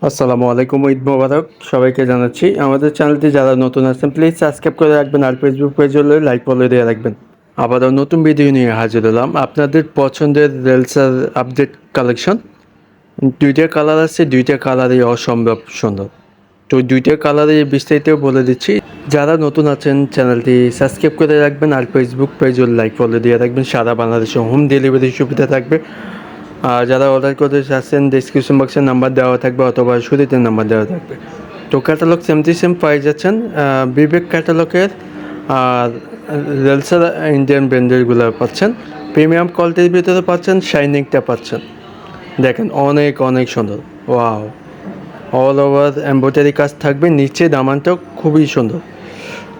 আসসালামু আলাইকুম, ঈদ মোবারক সবাইকে জানাচ্ছি। আমাদের চ্যানেলটি যারা নতুন আছেন প্লিজ সাবস্ক্রাইব করে রাখবেন, আর ফেসবুক পেজ হলে লাইক ফলো দিয়ে রাখবেন। আবারও নতুন ভিডিও নিয়ে হাজির হলাম, আপনাদের পছন্দের রেলসার আপডেট কালেকশন। দুইটা কালার আছে, দুইটা কালারই অসম্ভব সুন্দর। তো দুইটা কালারই বিস্তারিত বলে দিচ্ছি। যারা নতুন আছেন চ্যানেলটি সাবস্ক্রাইব করে রাখবেন, আর ফেসবুক পেজ হলে লাইক ফলো দিয়ে রাখবেন। সারা বাংলাদেশে হোম ডেলিভারি সুবিধা থাকবে। আর যারা অর্ডার করতে চাচ্ছেন ডিসক্রিপশন বক্সে নাম্বার দেওয়া থাকবে অথবা শুরুতে নাম্বার দেওয়া থাকবে। তো ক্যাটালগ সেম পাই যাচ্ছেন বিবেক ক্যাটালগের। আর রেলসার ইন্ডিয়ান ব্র্যান্ডেরগুলো পাচ্ছেন। প্রিমিয়াম কোয়ালিটির ভিতরে পাচ্ছেন, শাইনিংটা পাচ্ছেন। দেখেন অনেক অনেক সুন্দর, ওয়াও। অল ওভার এমব্রয়ডারি কাজ থাকবে, নিচে দামানটাও খুবই সুন্দর।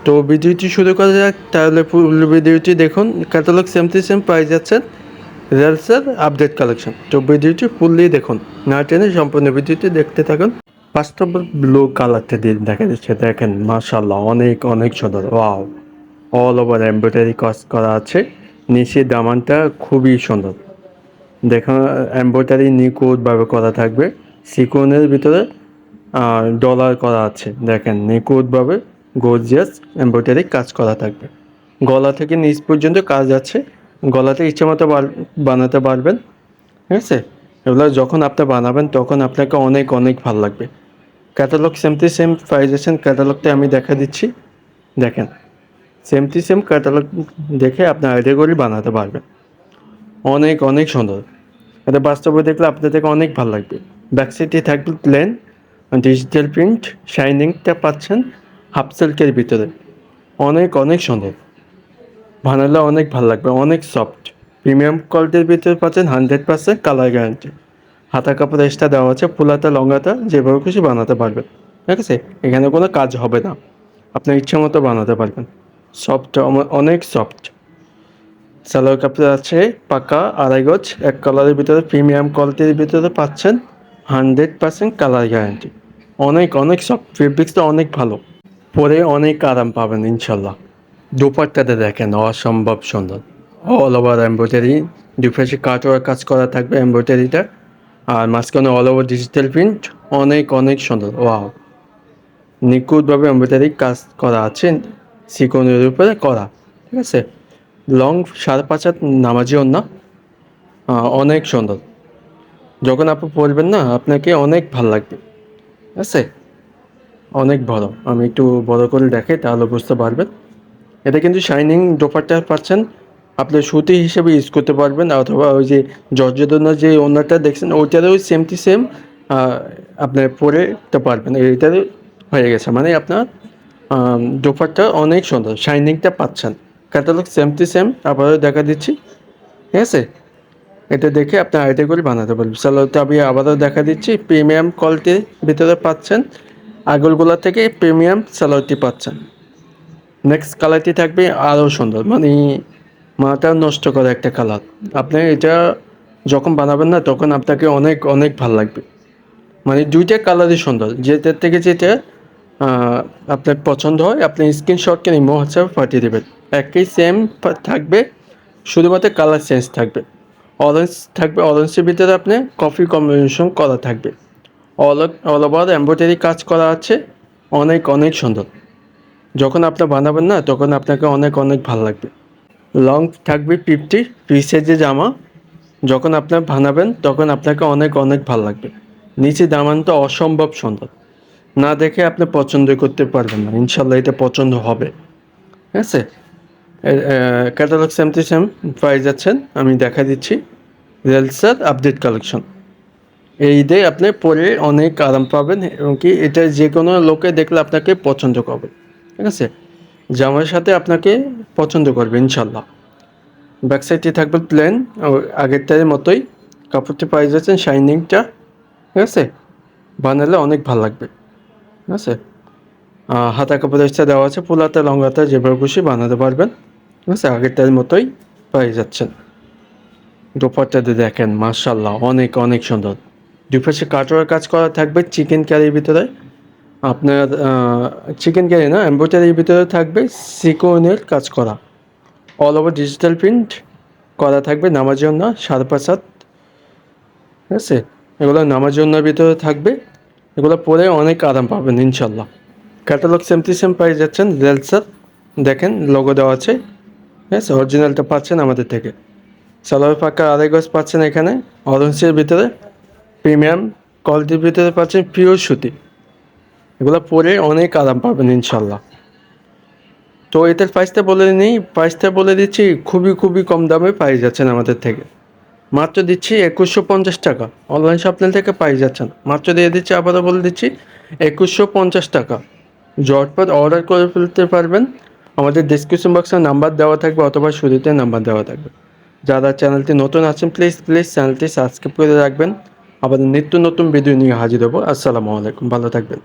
তো ভিডিওটি শুরু করা যাক, তাহলে ফুল ভিডিওটি দেখুন। ক্যাটালগ সেম পাই যাচ্ছেন রেলসের আপডেট কালেকশন। তো ভিডিওটি ফুললি দেখুন, না টেনে সম্পূর্ণ ভিডিওটি দেখতে থাকুন। বাস্তব ব্লু কালারটা দিয়ে দেখা যাচ্ছে, দেখেন মাশাআল্লাহ অনেক অনেক সুন্দর, ওয়াও। অল ওভার এমব্রয়ডারি কাজ করা আছে, নিচে দামানটা খুবই সুন্দর। দেখুন এমব্রয়ডারি নিখুঁতভাবে করা থাকবে, সিকোনের ভিতরে ডলার করা আছে। দেখেন নিখুঁতভাবে গর্জিয়াস এমব্রয়ডারি কাজ করা থাকবে। গলা থেকে নিচ পর্যন্ত কাজ আছে, গলাতে ইচ্ছে মতো বানাতে পারবেন। ঠিক আছে, এগুলো যখন আপনি বানাবেন তখন আপনাকে অনেক অনেক ভালো লাগবে। ক্যাটালগ সেম প্রাইজেশন ক্যাটালগটা আমি দেখা দিচ্ছি। দেখেন সেম ক্যাটালগ দেখে আপনি আইডিয়া করে বানাতে পারবেন। অনেক অনেক সুন্দর, এটা বাস্তবে দেখলে আপনাদেরকে অনেক ভালো লাগবে। ব্যাক সাইডে থাকবে প্লেন ডিজিটাল প্রিন্ট, শাইনিংটা পাচ্ছেন হাফ সিল্কের ভিতরে। অনেক অনেক সুন্দর, বানালে অনেক ভালো লাগবে, অনেক সফট। প্রিমিয়াম কোয়ালিটির ভিতরে পাচ্ছেন 100% কালার গ্যারান্টি। হাতা কাপড় এক্সট্রা দেওয়া আছে, ফুলাতা লঙ্গাতা যেভাবে খুশি বানাতে পারবেন। ঠিক আছে, এখানে কোনো কাজ হবে না, আপনার ইচ্ছে মতো বানাতে পারবেন। সফট, অনেক সফট। সালোয়ার কাপড় আছে পাকা আড়াই গজ, এক কালারের ভিতরে প্রিমিয়াম কোয়ালিটির ভিতরে পাচ্ছেন 100% কালার গ্যারান্টি। অনেক অনেক সফট, ফেব্রিক্সটা অনেক ভালো, পরে অনেক আরাম পাবেন ইনশাল্লাহ। দুপাট্টাতে দেখেন অসম্ভব সুন্দর, অল ওভার এমব্রয়ডারি, দুপাশে কাটওয়ার কাজ করা থাকবে এমব্রয়ডারিটা। আর মাঝখানে অল ওভার ডিজিটাল প্রিন্ট, অনেক অনেক সুন্দর, ওয়াও। নিখুঁতভাবে এমব্রয়ডারি কাজ করা আছে, সিকোনের উপরে করা। ঠিক আছে, লং 5.5 হাত নামাজি ওড়না, অনেক সুন্দর। যখন আপনি পরবেন না আপনাকে অনেক ভাল লাগবে। ঠিক আছে, অনেক বড়, আমি একটু বড় করে দেখাই তাহলে বুঝতে পারবেন। এটা কিন্তু শাইনিং দোপাট্টা পাচ্ছেন, আপনি সুতি হিসেবে ইউজ করতে পারবেন, অথবা ওই যে জর্জেদনের যে ওনারটা দেখছেন ওইটারও সেম আপনি পরে তো পারবেন। এইটার হয়ে গেছে মানে আপনার দোপাট্টা অনেক সুন্দর, শাইনিংটা পাচ্ছেন। ক্যাটালগ সেম আবারও দেখা দিচ্ছি। ঠিক আছে, এটা দেখে আপনি আইডিয়া করে বানাতে পারবেন। সালোয়ারটা আমি আবারও দেখা দিচ্ছি, প্রিমিয়াম কোয়ালিটির ভিতরে পাচ্ছেন। আগলগুলা থেকে প্রিমিয়াম সালোয়ারটি পাচ্ছেন। নেক্সট কালারটি থাকবে আরও সুন্দর, মানে মাথা নষ্ট করা একটা কালার। আপনি এটা যখন বানাবেন না তখন আপনাকে অনেক অনেক ভালো লাগবে। মানে দুইটা কালারই সুন্দর, যেটার থেকে যেটা আপনার পছন্দ হয় আপনি স্ক্রিনশটকে ইমো হোয়াটসঅ্যাপে পাঠিয়ে দেবেন। একই সেম থাকবে, শুধুমাত্র কালার চেঞ্জ থাকবে। অরেঞ্জ থাকবে, অরেঞ্জের ভিতরে আপনি কফি কম্বিনেশন করা থাকবে। অল ওভার এমব্রয়ডারি কাজ করা আছে, অনেক অনেক সুন্দর। যখন আপনি বানাবেন না তখন আপনাকে অনেক অনেক ভালো লাগবে। লং থাকবে 50, ফ্রি সাইজের জামা। যখন আপনার বানাবেন তখন আপনাকে অনেক অনেক ভালো লাগবে। নিচে দামানটা অসম্ভব সুন্দর, না দেখে আপনি পছন্দ করতে পারবেন না, ইনশাল্লাহ এটা পছন্দ হবে। ঠিক আছে, ক্যাটালগ সেম প্রাইস যাচ্ছেন, আমি দেখা দিচ্ছি। রেলসার আপডেট কালেকশন, এই ঈদে আপনি পরে অনেক আরাম পাবেন, এবং কি এটা যে কোনো লোকে দেখলে আপনাকে পছন্দ করবে। ঠিক আছে, জামার সাথে আপনাকে পছন্দ করবে ইনশাল্লাহ। ব্যাক সাইডে থাকবে প্লেন, আগেরটার মতোই। কাপড়টি পাই যাচ্ছেন শাইনিংটা। ঠিক আছে, বানালে অনেক ভালো লাগবে। ঠিক আছে, হাতা কাপড় এক্সট্রা দেওয়া আছে, ফুল হাতা লং হাতা যেভাবে খুশি বানাতে পারবেন। ঠিক আছে, আগেরটার মতোই পাই যাচ্ছেন। দোপাট্টাতে দেখেন মাশাল্লাহ অনেক অনেক সুন্দর, দুপাশে কাটওয়ার কাজ করা থাকবে চিকেন কারির ভিতরে। আপনার চিকেন কারি না, এমব্রয়ডারির ভিতরে থাকবে সিকোনের কাজ করা। অল ওভার ডিজিটাল প্রিন্ট করা থাকবে, নামার জন্য 5.5 হাত। ঠিক আছে, এগুলো নামার জন্য ভিতরে থাকবে, এগুলো পরে অনেক আরাম পাবেন ইনশাল্লাহ। ক্যাটালগ সেমটি সেম পাই যাচ্ছেন রেলসার, দেখেন লোগো দেওয়া আছে। হ্যাঁ, অরিজিনালটা পাচ্ছেন আমাদের থেকে। সালোয়ার পাক্কা আড়াই গজ পাচ্ছেন এখানে অরেঞ্জের ভিতরে, প্রিমিয়াম কোয়ালিটির ভিতরে পাচ্ছেন পিওর সুতি। এগুলো পরে অনেক আরাম পাবেন ইনশাল্লাহ। তো এটার প্রাইসটা বলে নিই, প্রাইসটা বলে দিচ্ছি, খুবই খুবই কম দামে পাই যাচ্ছেন আমাদের থেকে। মাত্র দিচ্ছি 2150 টাকা। অনলাইন শপিং থেকে পাই যাচ্ছেন, মাত্র দিয়ে দিচ্ছি, আবারও বলে দিচ্ছি 2150 টাকা। ঝটপট অর্ডার করে ফেলতে পারবেন। আমাদের ডিসক্রিপশন বক্সে নাম্বার দেওয়া থাকবে অথবা শুরুতে নাম্বার দেওয়া থাকবে। যারা চ্যানেলটি নতুন আছেন প্লিজ চ্যানেলটি সাবস্ক্রাইব করে রাখবেন। আবার নিত্য নতুন ভিডিও নিয়ে হাজির হবো। আসসালামু আলাইকুম, ভালো থাকবেন।